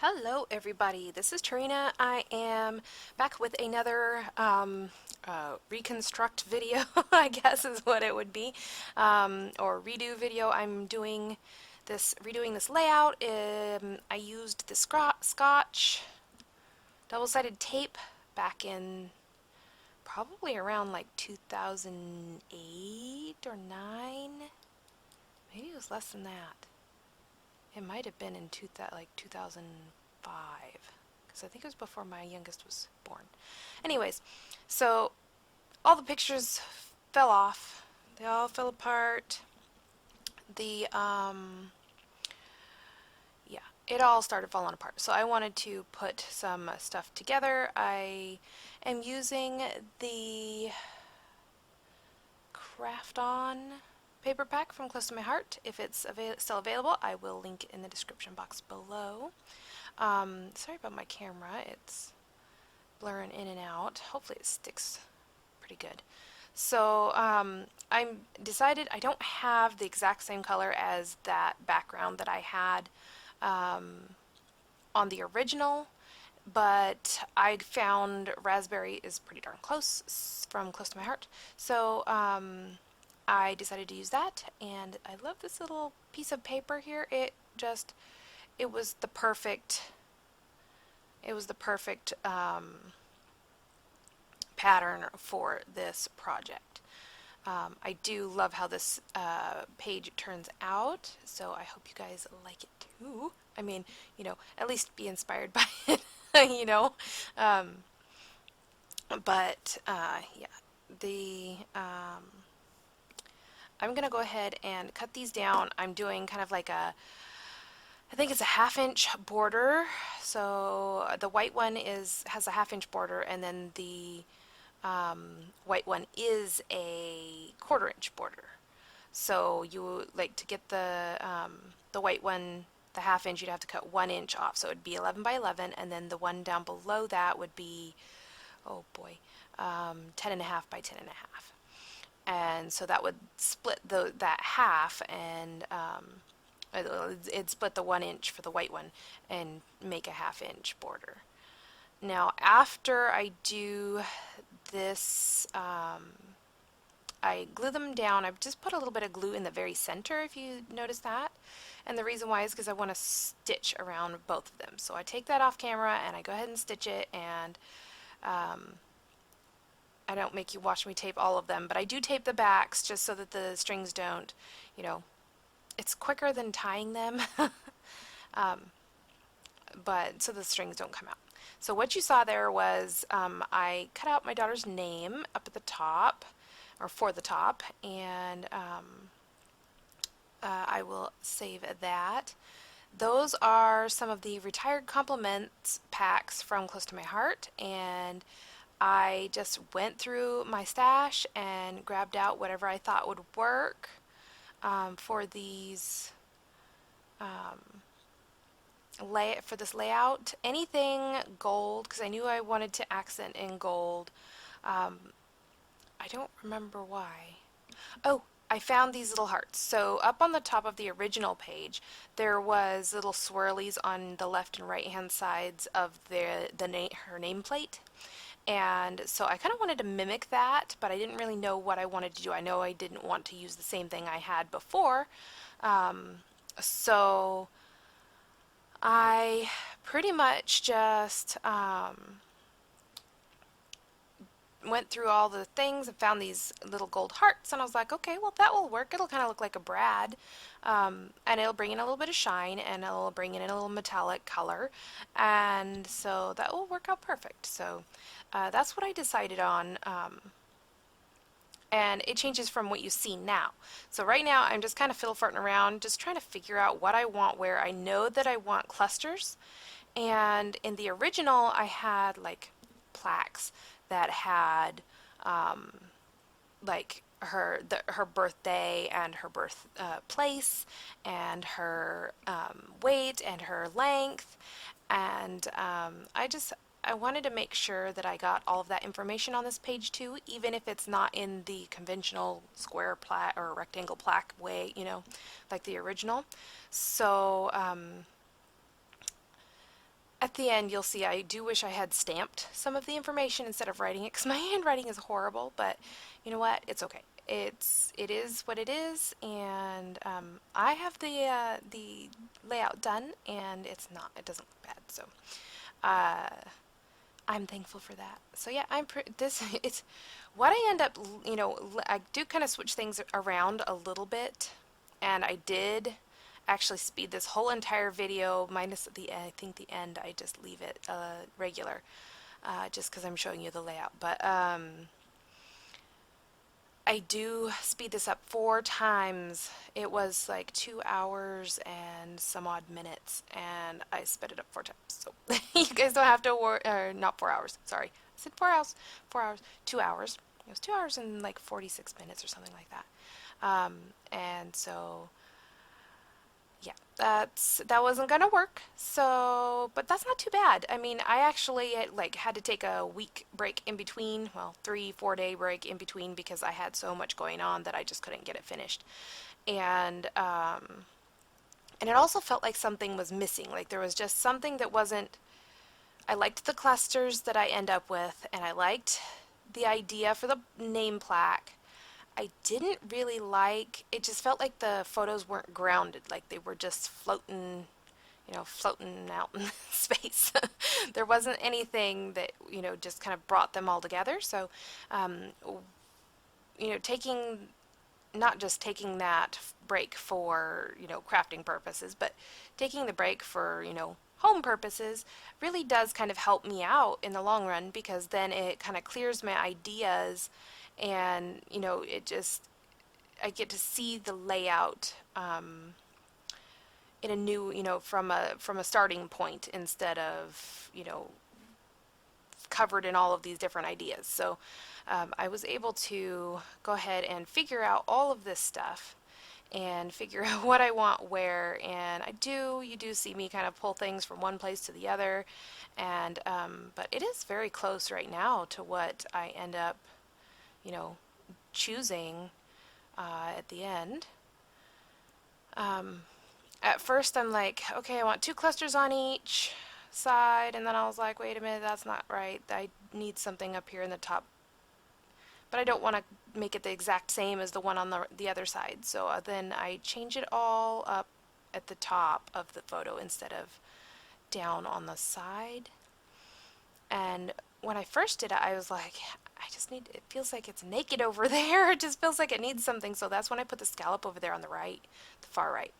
Hello everybody, this is Tarina. I am back with another reconstruct video, I guess is what it would be, or redo video. I'm doing redoing this layout. I used the Scotch double-sided tape back in probably around like 2008 or 9. Maybe it was less than that. It might have been in 2005, because I think it was before my youngest was born. Anyways, so all the pictures fell off. They all fell apart. The, yeah, it all started falling apart. So I wanted to put some stuff together. I am using the Craft On paper pack from Close to My Heart. If it's still available, I will link it in the description box below. Sorry about my camera, it's blurring in and out. Hopefully it sticks pretty good. So I decided I don't have the exact same color as that background that I had on the original, but I found raspberry is pretty darn close from Close to My Heart. So I decided to use that, and I love this little piece of paper here. It was the perfect pattern for this project. I do love how this page turns out, so I hope you guys like it too. I mean, at least be inspired by it, yeah, I'm gonna go ahead and cut these down. I'm doing kind of like I think it's a 1/2 inch border. So the white one has a 1/2 inch border, and then the white one is a 1/4 inch border. So you like to get the white one, the 1/2 inch, you'd have to cut 1 inch off. So it'd be 11 by 11, and then the one down below that would be, oh boy, 10.5 by 10.5. And so that would split that half, and it'd split the 1 inch for the white one and make a 1/2 inch border. Now after I do this, I glue them down. I've just put a little bit of glue in the very center, if you notice that. And the reason why is because I want to stitch around both of them. So I take that off camera and I go ahead and stitch it, and I don't make you watch me tape all of them, but I do tape the backs just so that the strings don't, it's quicker than tying them, but so the strings don't come out. So what you saw there was I cut out my daughter's name up at the top, or for the top, and I will save that. Those are some of the retired compliments packs from Close to My Heart, and I just went through my stash and grabbed out whatever I thought would work for these for this layout. Anything gold, because I knew I wanted to accent in gold. I don't remember why. Oh, I found these little hearts. So up on the top of the original page, there was little swirlies on the left and right hand sides of her nameplate. And so I kind of wanted to mimic that, but I didn't really know what I wanted to do. I know I didn't want to use the same thing I had before. So I pretty much just went through all the things and found these little gold hearts, and I was like, okay, well, that will work. It'll kind of look like a brad, and it'll bring in a little bit of shine, and it'll bring in a little metallic color, and so that will work out perfect. So that's what I decided on, and it changes from what you see now. So right now I'm just kind of fiddle-farting around, just trying to figure out what I want where. I know that I want clusters, and in the original I had like plaques that had like her birthday and her birth place and her weight and her length, and I wanted to make sure that I got all of that information on this page too, even if it's not in the conventional square plaque or rectangle plaque way, like the original. So at the end, you'll see I do wish I had stamped some of the information instead of writing it because my handwriting is horrible, but you know what? It's okay. It is what it is, and I have the layout done, and it doesn't look bad. So uh, I'm thankful for that. So yeah, this it's what I end up, I do kind of switch things around a little bit, and I did actually speed this whole entire video minus I think the end, I just leave it regular, just because I'm showing you the layout. But I do speed this up 4 times. It was like 2 hours and some odd minutes, and I sped it up 4 times. So you guys don't have to worry, or not 4 hours, sorry. I said 4 hours, 4 hours, 2 hours. It was 2 hours and like 46 minutes or something like that. And so yeah, that wasn't gonna work. So, but that's not too bad. I mean, I actually like had to take a week break in between, well, 3-4 day break in between because I had so much going on that I just couldn't get it finished. And it also felt like something was missing. Like there was just something that wasn't. I liked the clusters that I end up with, and I liked the idea for the name plaque. I didn't really like, it just felt like the photos weren't grounded, like they were just floating, floating out in space. There wasn't anything that, just kind of brought them all together. So, um, taking, not just taking that break for, crafting purposes, but taking the break for, home purposes really does kind of help me out in the long run because then it kind of clears my ideas and it just I get to see the layout in a new from a starting point instead of covered in all of these different ideas. So I was able to go ahead and figure out all of this stuff and figure out what I want where, and you do see me kind of pull things from one place to the other, and but it is very close right now to what I end up you know choosing at the end. Um, at first I'm like, okay, I want 2 clusters on each side, and then I was like, wait a minute, that's not right. I need something up here in the top, but I don't want to make it the exact same as the one on the other side. So then I change it all up at the top of the photo instead of down on the side. And when I first did it, I was like, it feels like it's naked over there. It just feels like it needs something. So that's when I put the scallop over there on the right, the far right.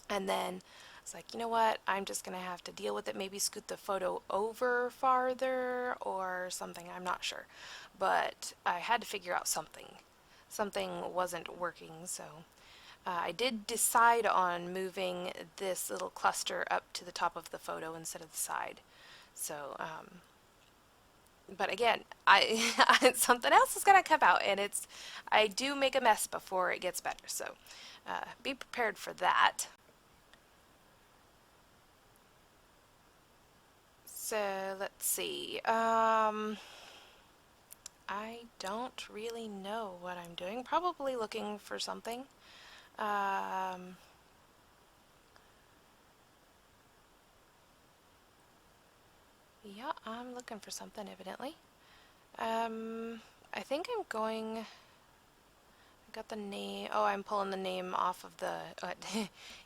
And then it's like, you know what? I'm just going to have to deal with it. Maybe scoot the photo over farther or something. I'm not sure. But I had to figure out something. Something wasn't working. So I did decide on moving this little cluster up to the top of the photo instead of the side. So, but again, something else is going to come out, and I do make a mess before it gets better. So be prepared for that. So let's see. I don't really know what I'm doing. Probably looking for something. Yeah, I'm looking for something evidently. I think I'm going. I got the name. Oh, I'm pulling the name off of the.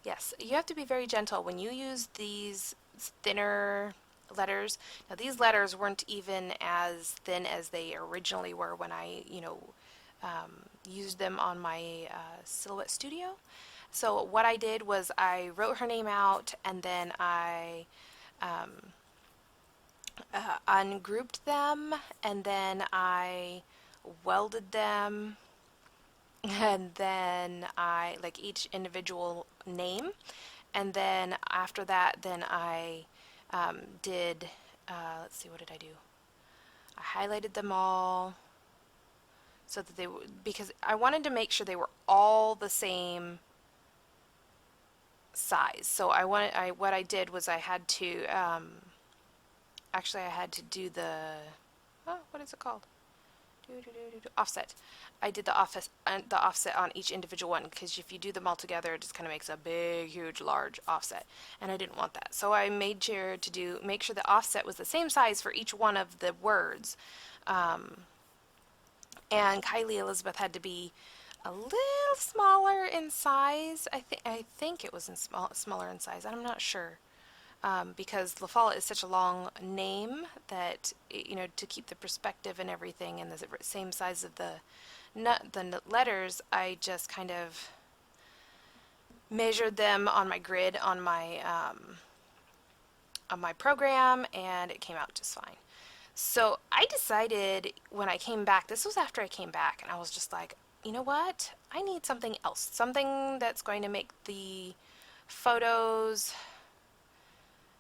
Yes, you have to be very gentle when you use these thinner letters. Now, these letters weren't even as thin as they originally were when I, used them on my Silhouette Studio. So what I did was I wrote her name out, and then I ungrouped them, and then I welded them, and then I like each individual name, and then after that then I did let's see, what did I do? I highlighted them all so that they because I wanted to make sure they were all the same size. So what I did was I had to actually I had to do the what is it called? Offset. I did the offset on each individual one because if you do them all together, it just kind of makes a big, huge, large offset, and I didn't want that. So I made sure to make sure the offset was the same size for each one of the words. Um, and Kylie Elizabeth had to be a little smaller in size. I think it was smaller in size. I'm not sure. Because La Folla is such a long name that to keep the perspective and everything and the same size of the letters, I just kind of measured them on my grid on my program, and it came out just fine. So I decided when I came back, this was after I came back, and I was just like, you know what? I need something else, something that's going to make the photos.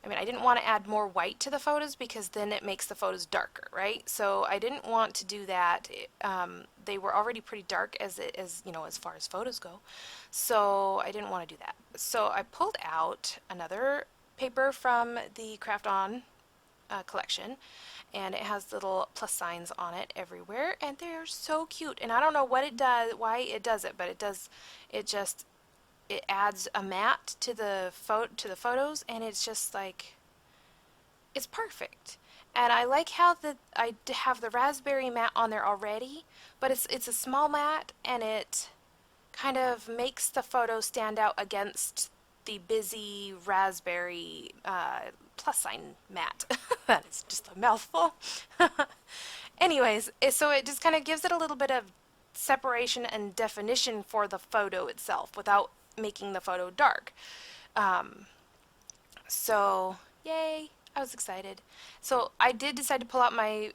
I mean, I didn't want to add more white to the photos because then it makes the photos darker, right? So I didn't want to do that. They were already pretty dark as far as photos go. So I didn't want to do that. So I pulled out another paper from the Craft On collection, and it has little plus signs on it everywhere, and they're so cute. And I don't know what it does, why it does it, but it just it adds a matte to the photos, and it's just like it's perfect. And I like how I have the raspberry matte on there already, but it's a small matte, and it kind of makes the photo stand out against the busy raspberry plus sign matte. That is just a mouthful. Anyways, so it just kind of gives it a little bit of separation and definition for the photo itself without making the photo dark. Um, so, yay, I was excited. So I did decide to pull out my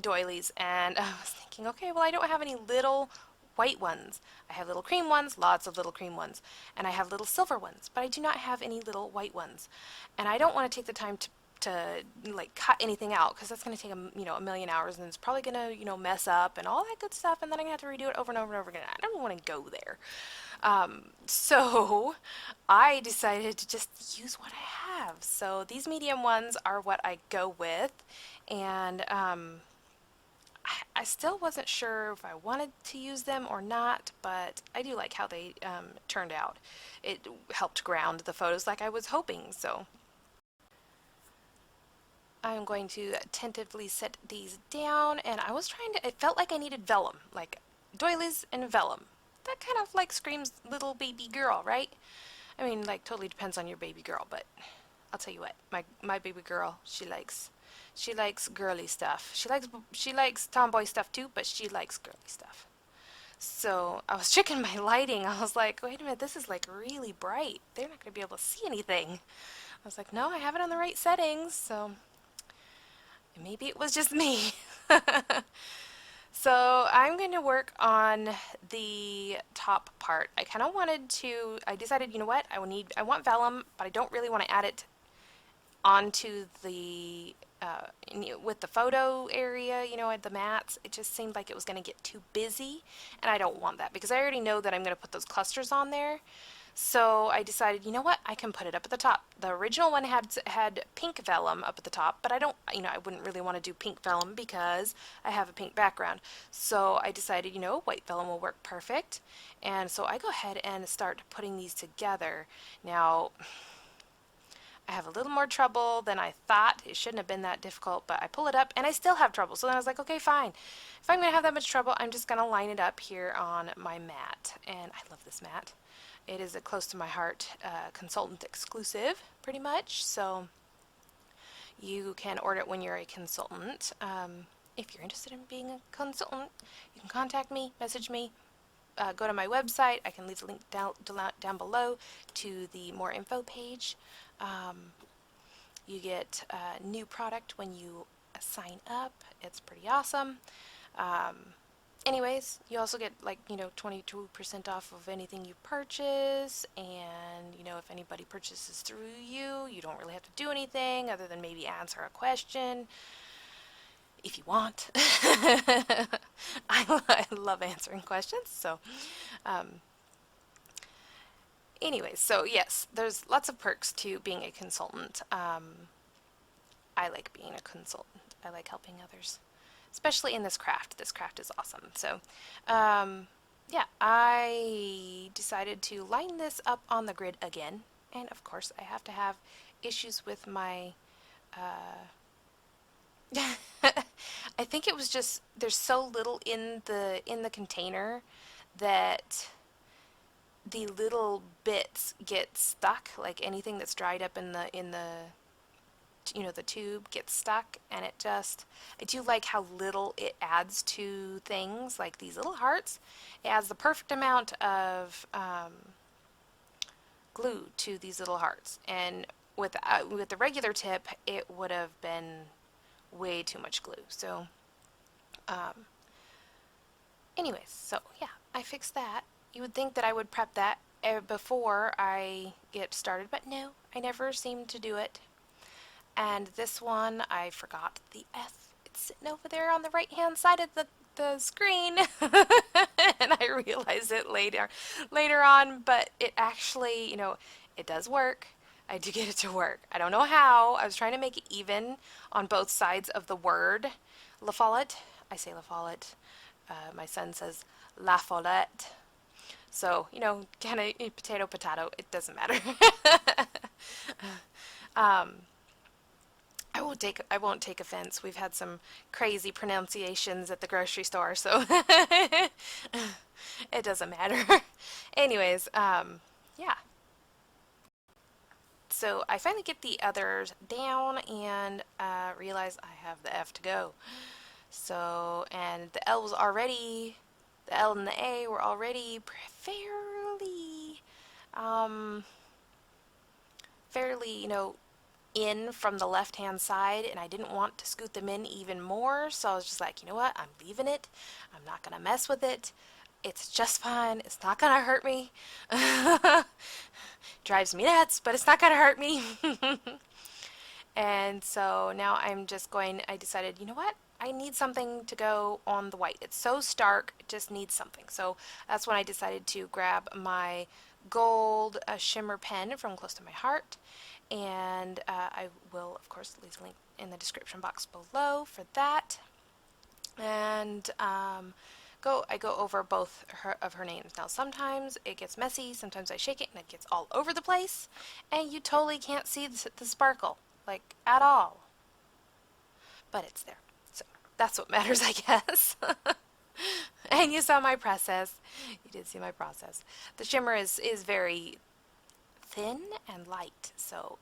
doilies, and I was thinking, okay, well, I don't have any little white ones. I have little cream ones, lots of little cream ones, and I have little silver ones, but I do not have any little white ones. And I don't want to take the time to like cut anything out because that's going to take a million hours, and it's probably going to mess up and all that good stuff, and then I'm going to have to redo it over and over and over again. I don't want to go there. So I decided to just use what I have. So these medium ones are what I go with, and I still wasn't sure if I wanted to use them or not, but I do like how they turned out. It helped ground the photos like I was hoping, so I'm going to tentatively set these down, and I was it felt like I needed vellum, like doilies and vellum. That kind of like screams little baby girl, right? I mean, like totally depends on your baby girl, but I'll tell you what, my baby girl, she likes girly stuff. She likes tomboy stuff too, but she likes girly stuff. So I was checking my lighting. I was like, wait a minute, this is like really bright. They're not going to be able to see anything. I was like, no, I have it on the right settings, so maybe it was just me. So I'm going to work on the top part. I decided, you know what, I want vellum, but I don't really want to add it onto the with the photo area, at the mats. It just seemed like it was going to get too busy, and I don't want that because I already know that I'm going to put those clusters on there. So I decided, you know what, I can put it up at the top. The original one had pink vellum up at the top, but I wouldn't really want to do pink vellum because I have a pink background. So I decided, white vellum will work perfect. And so I go ahead and start putting these together. Now, I have a little more trouble than I thought. It shouldn't have been that difficult, but I pull it up and I still have trouble. So then I was like, okay, fine. If I'm going to have that much trouble, I'm just going to line it up here on my mat. And I love this mat. It is a close to my heart consultant exclusive, pretty much. So you can order it when you're a consultant. If you're interested in being a consultant, you can contact me, message me, go to my website. I can leave the link down below to the more info page. You get a new product when you sign up. It's pretty awesome. Anyways, you also get 22% off of anything you purchase, and if anybody purchases through you, you don't really have to do anything other than maybe answer a question if you want. I love answering questions, so anyways, so yes, there's lots of perks to being a consultant. I like being a consultant. I like helping others. especially in this craft. This craft is awesome. So, yeah, I decided to line this up on the grid again. And of course, I have to have issues with my I think it was just there's so little in the container that the little bits get stuck, like anything that's dried up in the the tube gets stuck, and it just, I do like how little it adds to things, like these little hearts. It adds the perfect amount of glue to these little hearts, and with the regular tip it would have been way too much glue. So um, anyways, so yeah, I fixed that. You would think that I would prep that before I get started, but no, I never seem to do it. And this one, I forgot the F. It's sitting over there on the right hand side of the screen. And I realize it later on, but it actually, it does work. I do get it to work. I don't know how. I was trying to make it even on both sides of the word La Follette. I say La Follette. My son says La Follette. So, kind of potato, potato. It doesn't matter. um, I won't take offense. We've had some crazy pronunciations at the grocery store, so it doesn't matter. Anyways, yeah. So I finally get the others down and realize I have the F to go. So, and the L and the A were already um, fairly, in from the left hand side, and I didn't want to scoot them in even more, so I was just like, you know what, I'm leaving it. I'm not gonna mess with it. It's just fine. It's not gonna hurt me. Drives me nuts, but it's not gonna hurt me. And so now I decided, you know what, I need something to go on the white. It's so stark, it just needs something. So that's when I decided to grab my gold shimmer pen from Close to My Heart, and I will of course leave a link in the description box below for that. And I go over both of her names. Now sometimes it gets messy, sometimes I shake it and it gets all over the place, and you totally can't see the sparkle, like, at all, but it's there. So that's what matters, I guess. And you saw my process. You did see my process. The shimmer is very thin and light, so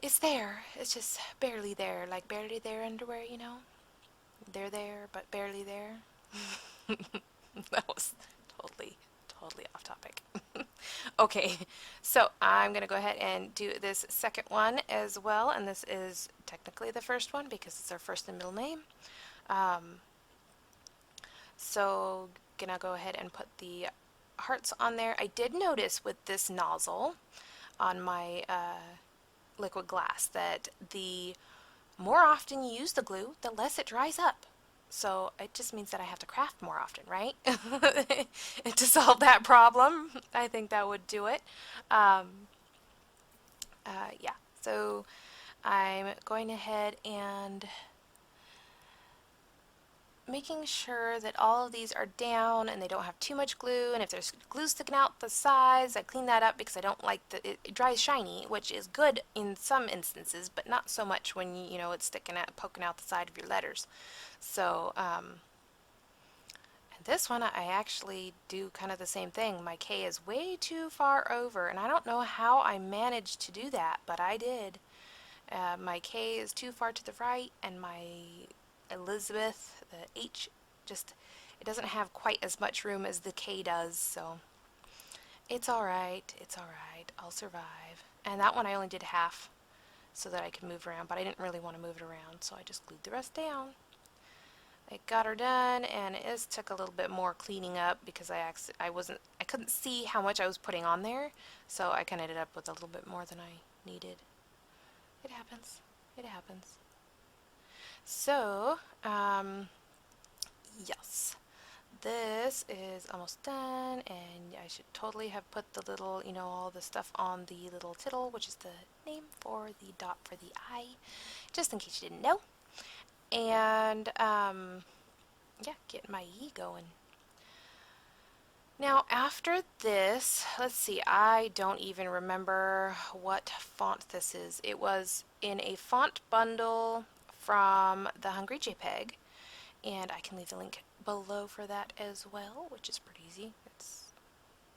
it's there. It's just barely there, like barely there underwear. They're there, but barely there. That was totally off topic. Okay, so I'm gonna go ahead and do this second one as well, and this is technically the first one because it's our first and middle name. Um, so gonna go ahead and put the hearts on there. I did notice with this nozzle on my liquid glass that the more often you use the glue, the less it dries up. So it just means that I have to craft more often, right? To solve that problem, I think that would do it. Um, yeah, so I'm going ahead and making sure that all of these are down and they don't have too much glue, and if there's glue sticking out the sides, I clean that up because I don't like it dries shiny, which is good in some instances, but not so much when it's poking out the side of your letters. So and this one I actually do kind of the same thing. My K is way too far over, and I don't know how I managed to do that, but I did. My K is too far to the right, and my Elizabeth, the H, it doesn't have quite as much room as the K does, so it's alright, I'll survive. And that one I only did half so that I could move around, but I didn't really want to move it around, so I just glued the rest down. I got her done, and it just took a little bit more cleaning up because I couldn't see how much I was putting on there, so I kind of ended up with a little bit more than I needed. It happens. It happens. So, yes, this is almost done, and I should totally have put the little, all the stuff on the little tittle, which is the name for the dot for the I, just in case you didn't know. And yeah, getting my E going. Now, after this, let's see, I don't even remember what font this is. It was in a font bundle from the Hungry JPEG, and I can leave the link below for that as well, which is pretty easy. It's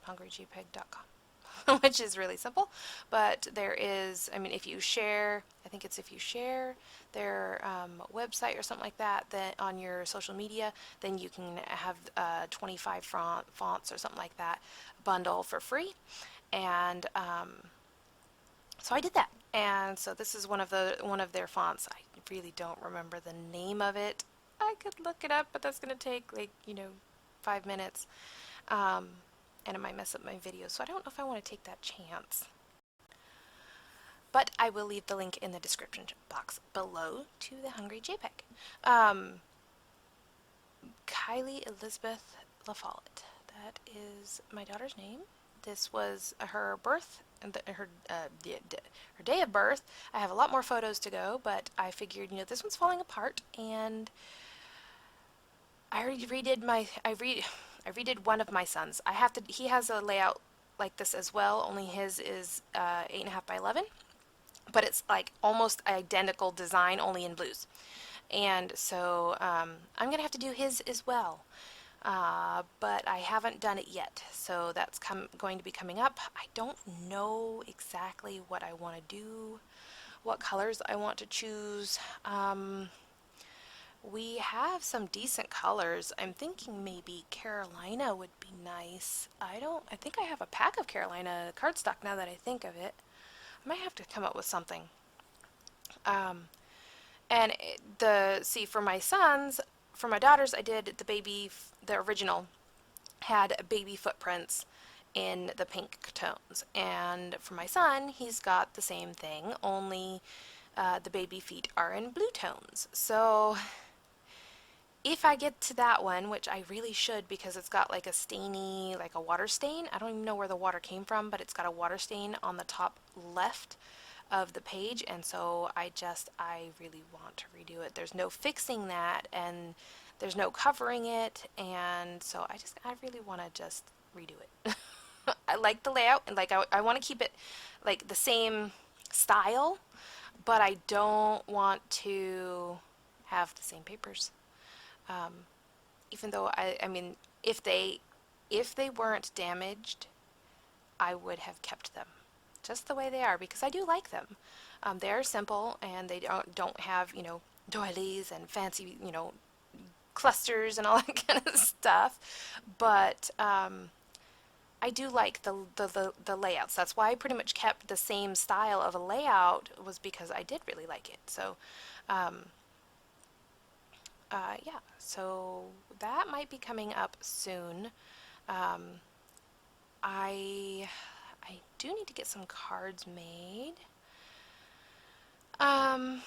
hungrygpeg.com, which is really simple. But there is, I mean, if you share, I think it's if you share their website or something like that, that on your social media, then you can have 25 fonts or something like that bundle for free. And so I did that. And so this is one of their fonts. I really don't remember the name of it. I could look it up, but that's going to take like, 5 minutes. Um, and it might mess up my video, so I don't know if I want to take that chance. But I will leave the link in the description box below to the Hungry JPEG. Kylie Elizabeth LaFollette. That is my daughter's name. This was her birth, her day of birth. I have a lot more photos to go, but I figured, this one's falling apart, and I already redid I redid one of my sons. He has a layout like this as well, only his is 8.5 by 11, but it's like almost identical design, only in blues. And so I'm going to have to do his as well. But I haven't done it yet, so that's going to be coming up. I don't know exactly what I want to do, what colors I want to choose. We have some decent colors. I'm thinking maybe Carolina would be nice. I think I have a pack of Carolina cardstock now that I think of it. I might have to come up with something. And see, for my sons, for my daughters, I did the original had baby footprints in the pink tones. And for my son, he's got the same thing, only the baby feet are in blue tones. So if I get to that one, which I really should because it's got like a stainy, like a water stain. I don't even know where the water came from, but it's got a water stain on the top left of the page, and so I really want to redo it. There's no fixing that, and there's no covering it, and so I really want to just redo it. I like the layout, and like I want to keep it like the same style, but I don't want to have the same papers. Um, Even though I mean, if they weren't damaged, I would have kept them just the way they are because I do like them. They are simple and they don't have doilies and fancy clusters and all that kind of stuff. But I do like the layouts. That's why I pretty much kept the same style of a layout, was because I did really like it. So um, yeah, so that might be coming up soon. Um, I I do need to get some cards made. Um,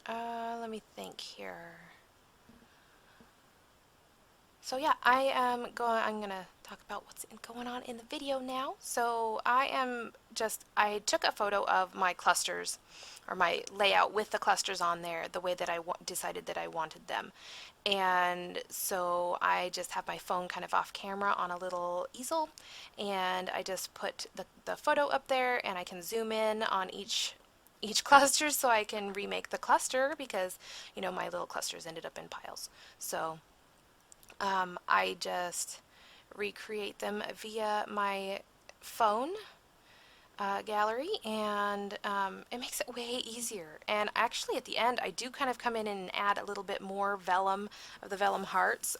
Let me think here. So yeah, I'm gonna talk about what's going on in the video now. So I took a photo of my clusters, or my layout with the clusters on there, the way that I decided that I wanted them. And so I just have my phone kind of off camera on a little easel, and I just put the photo up there, and I can zoom in on each cluster so I can remake the cluster because, my little clusters ended up in piles. So I just recreate them via my phone gallery, and it makes it way easier. And actually, at the end, I do kind of come in and add a little bit more vellum of the vellum hearts,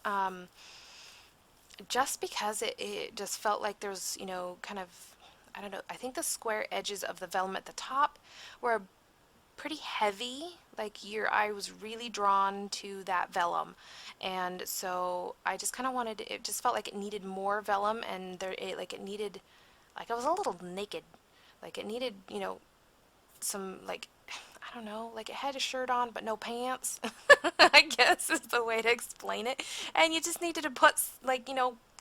just because it just felt like there was, kind of, I don't know, I think the square edges of the vellum at the top were pretty heavy. Like your eye was really drawn to that vellum, and so I just kind of wanted it just felt like it needed more vellum, and it needed, like, I was a little naked, like it needed some, like, I don't know, like it had a shirt on but no pants. I guess is the way to explain it. And you just needed to put, like,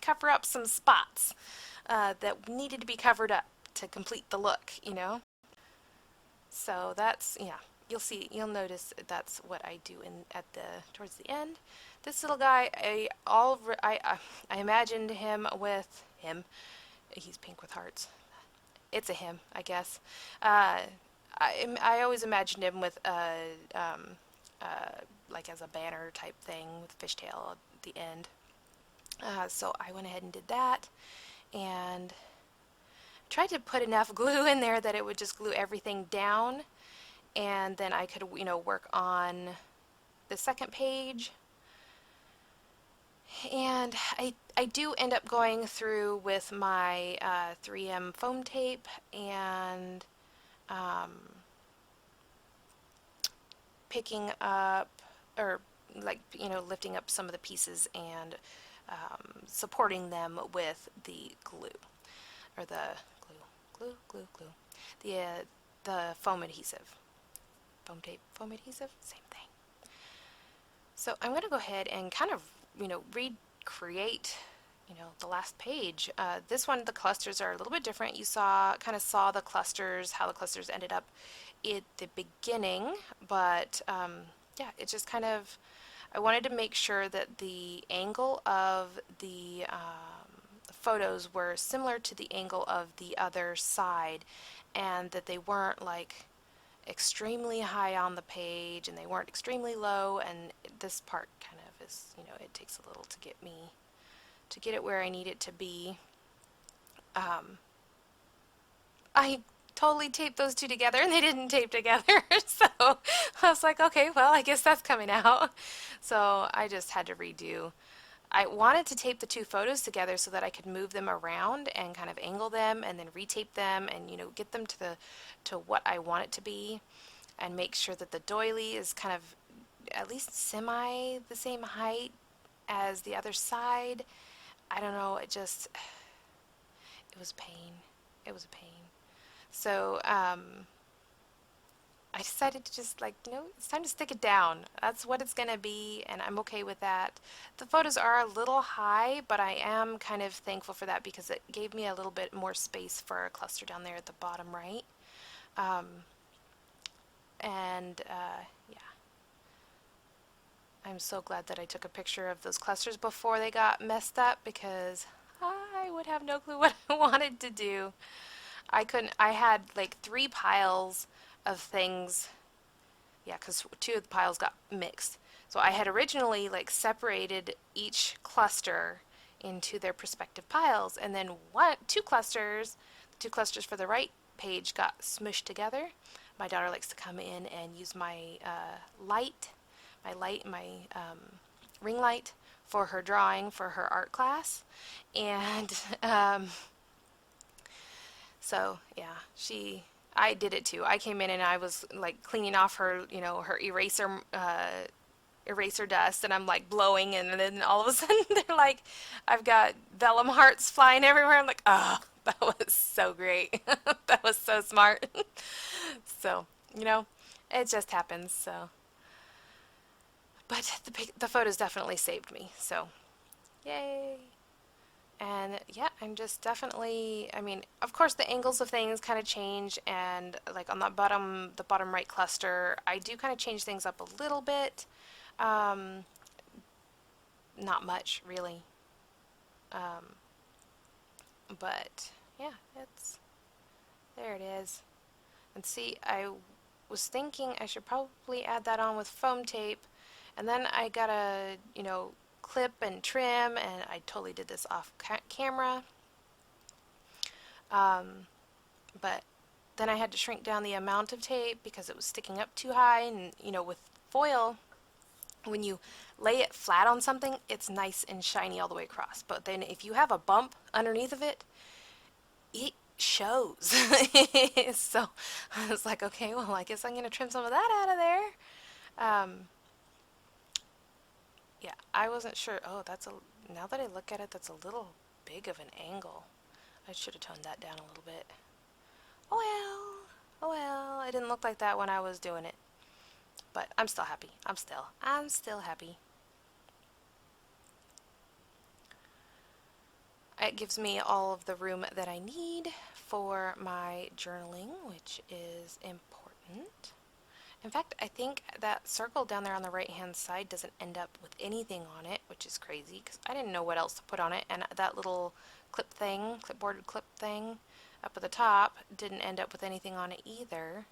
cover up some spots that needed to be covered up to complete the look. So that's, yeah. you'll notice that's what I do towards the end. This little guy, I imagined him with him. He's pink with hearts. It's a him, I guess. Uh, I always imagined him with like as a banner type thing with fishtail at the end. So I went ahead and did that, and tried to put enough glue in there that it would just glue everything down, and then I could, work on the second page. And I do end up going through with my 3M foam tape and um, picking up, or like, lifting up some of the pieces and supporting them with the glue, or the glue, the, uh, the foam adhesive. Foam tape, foam adhesive, same thing. So I'm going to go ahead and kind of, recreate, the last page. This one, the clusters are a little bit different. You kind of saw the clusters, how the clusters ended up at the beginning, but yeah, it just kind of, I wanted to make sure that the angle of the photos were similar to the angle of the other side, and that they weren't like extremely high on the page and they weren't extremely low, and this part kind of is, it takes a little to get it where I need it to be. I totally taped those two together and they didn't tape together, so I was like, okay, well, I guess that's coming out. So I just had to redo. I wanted to tape the two photos together so that I could move them around and kind of angle them and then retape them and, get them to what I want it to be, and make sure that the doily is kind of at least semi the same height as the other side. I don't know, it was pain. It was a pain. So I decided to just it's time to stick it down. That's what it's gonna be, and I'm okay with that. The photos are a little high, but I am kind of thankful for that because it gave me a little bit more space for a cluster down there at the bottom right. And yeah, I'm so glad that I took a picture of those clusters before they got messed up, because I would have no clue what I wanted to do. I had like 3 piles of things. Yeah, because 2 of the piles got mixed. So I had originally separated each cluster into their respective piles, and then 2 clusters for the right page got smushed together. My daughter likes to come in and use my ring light for her drawing for her art class, and so yeah, I did it too. I came in and I was cleaning off her, her eraser dust, and I'm blowing, and then all of a sudden they're I've got vellum hearts flying everywhere. I'm like, oh, that was so great. That was so smart. So, it just happens. So, but the photos definitely saved me. So, yay. And yeah, I'm just definitely, I mean, of course the angles of things kind of change, and on the bottom right cluster, I do kind of change things up a little bit. Um, Not much really. Um, but yeah, there it is. And see, I was thinking I should probably add that on with foam tape, and then I gotta, clip and trim, and I totally did this off camera. But then I had to shrink down the amount of tape because it was sticking up too high, and with foil, when you lay it flat on something, it's nice and shiny all the way across. But then if you have a bump underneath of it, it shows. So I was like, okay, well, I guess I'm gonna trim some of that out of there. Yeah, I wasn't sure. Oh, now that I look at it, that's a little big of an angle. I should have toned that down a little bit. Oh well, oh well, it didn't look like that when I was doing it. But I'm still happy. I'm still happy. It gives me all of the room that I need for my journaling, which is important. In fact, I think that circle down there on the right hand side doesn't end up with anything on it, which is crazy because I didn't know what else to put on it. And that little clip thing, clipboard clip thing up at the top didn't end up with anything on it either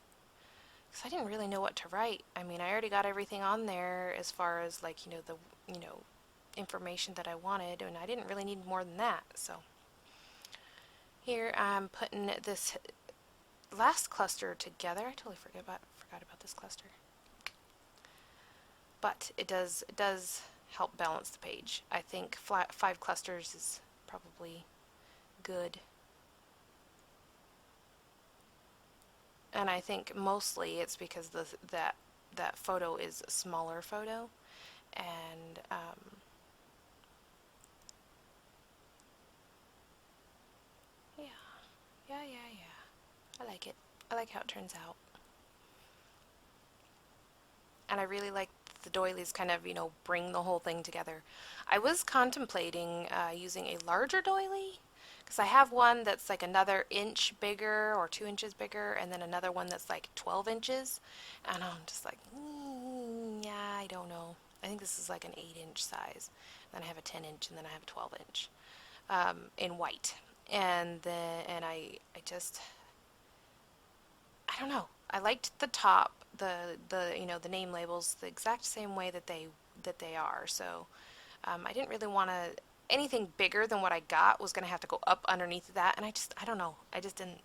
because I didn't really know what to write. I mean, I already got everything on there as far as like, you know, information that I wanted, and I didn't really need more than that. So here I'm putting this last cluster together. I totally forgot about this cluster. But it does help balance the page. I think 5 clusters is probably good. And I think mostly it's because that photo is a smaller photo, and yeah, yeah. I like it. I like how it turns out. And I really like the doilies kind of, bring the whole thing together. I was contemplating using a larger doily because I have one that's like another inch bigger or 2 inches bigger, and then another one that's like 12 inches. And I'm just like, yeah, I don't know. I think this is like an 8-inch size. Then I have a 10-inch, and then I have a 12-inch in white. And I just, I don't know. I liked the top, the name labels the exact same way that they are. So I didn't really want to anything bigger than what I got was going to have to go up underneath that, and I don't know. I didn't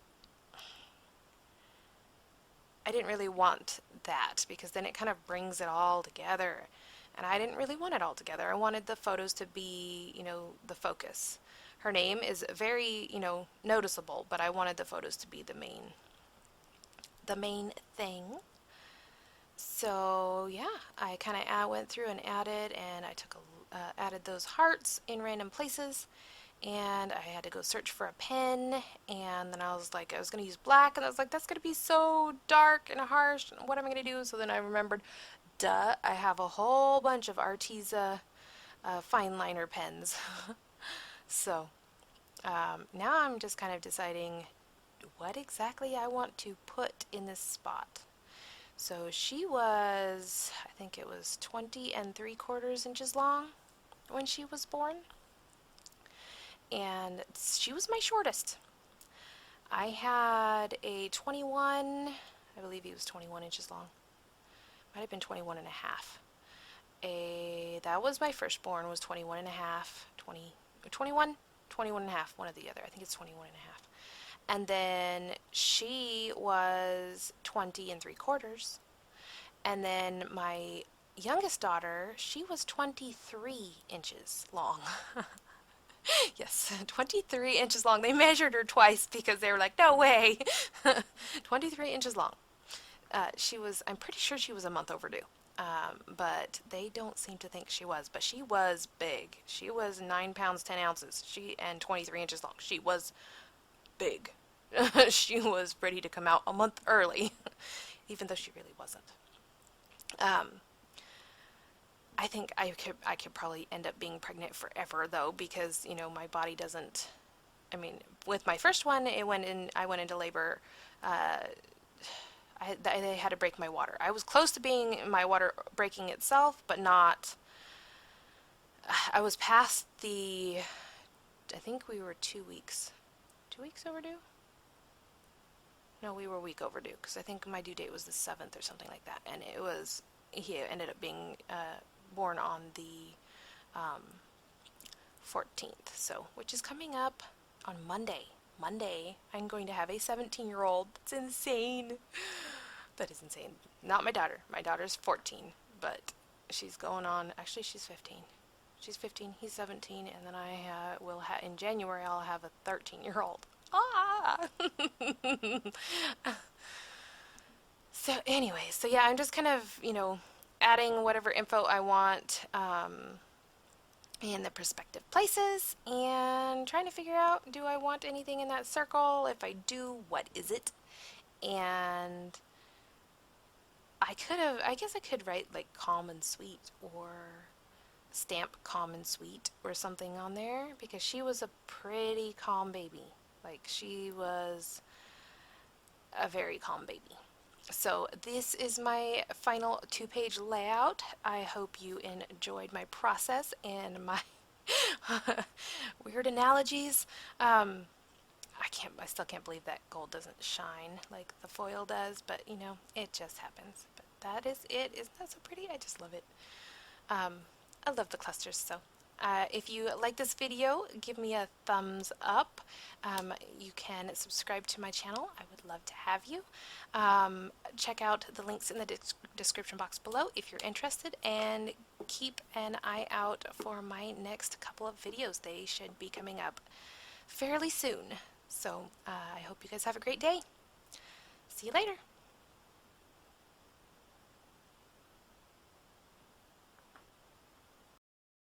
really want that because then it kind of brings it all together. And I didn't really want it all together. I wanted the photos to be, the focus. Her name is very, noticeable, but I wanted the photos to be the main thing. So yeah, I kind of went through and I took added those hearts in random places, and I had to go search for a pen, and then I was like, I was going to use black, and I was like, that's going to be so dark and harsh, what am I going to do? So then I remembered, duh, I have a whole bunch of Arteza fine liner pens. So now I'm just kind of deciding what exactly I want to put in this spot. So she was, I think it was 20 3/4 inches long when she was born, and she was my shortest. I had a 21, I believe he was 21 inches long. Might have been 21 and a half. That was my firstborn, was 21 and a half, 20, 21, 21 and a half, one or the other. I think it's 21 and a half. And then she was 20 3/4. And then my youngest daughter, she was 23 inches long. Yes, 23 inches long. They measured her twice because they were like, no way. 23 inches long. I'm pretty sure she was a month overdue. But they don't seem to think she was. But she was big. She was 9 pounds, 10 ounces. And 23 inches long. She was big. She was ready to come out a month early, even though she really wasn't. Um, I think I could probably end up being pregnant forever though, because my body doesn't. I mean, with my first one, I went into labor. Uh, they had to break my water. I was close to being my water breaking itself, but not. I was past the. I think we were 2 weeks. 2 weeks overdue? No, we were a week overdue because I think my due date was the 7th or something like that, and he ended up being born on the 14th, so which is coming up on Monday. Monday, I'm going to have a 17-year-old. That's insane. That is insane. Not my daughter. My daughter's 14, but she's going on. Actually, she's 15. She's 15. He's 17, and then I will have in January. I'll have a 13-year-old. Ah. So anyway, so yeah, I'm just kind of, adding whatever info I want in the prospective places and trying to figure out, do I want anything in that circle? If I do, what is it? And I guess I could write like calm and sweet, or stamp calm and sweet or something on there, because she was a pretty calm baby. Like, she was a very calm baby. So this is my final 2-page layout. I hope you enjoyed my process and my weird analogies. I still can't believe that gold doesn't shine like the foil does, but you know, it just happens. But that is it. Isn't that so pretty? I just love it. Um, I love the clusters, so if you like this video, give me a thumbs up. You can subscribe to my channel. I would love to have you. Check out the links in the description box below if you're interested, and keep an eye out for my next couple of videos. They should be coming up fairly soon. So I hope you guys have a great day. See you later.